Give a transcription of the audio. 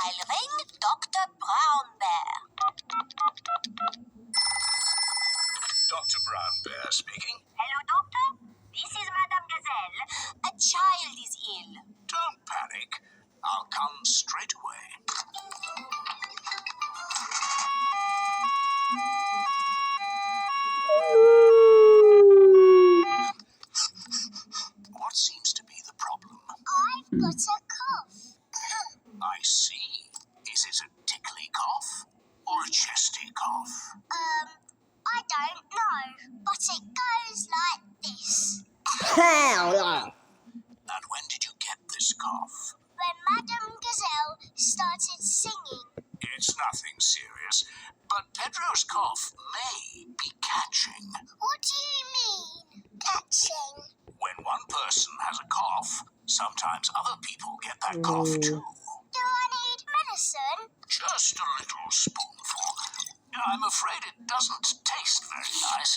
I'll ring Dr. Brown Bear. Dr. Brown Bear speaking. Hello, Doctor. This is Madame Gazelle. A child is ill. Don't panic. I'll come straight away. What seems to be the problem? I've got a cough. I see. Is it a tickly cough or a chesty cough? I don't know, but it goes like this. And when did you get this cough? When Madame Gazelle started singing. It's nothing serious, but Pedro's cough may be catching. What do you mean, catching? When one person has a cough, sometimes other people get that cough too. Do I need medicine? Just a little spoonful. I'm afraid it doesn't taste very nice.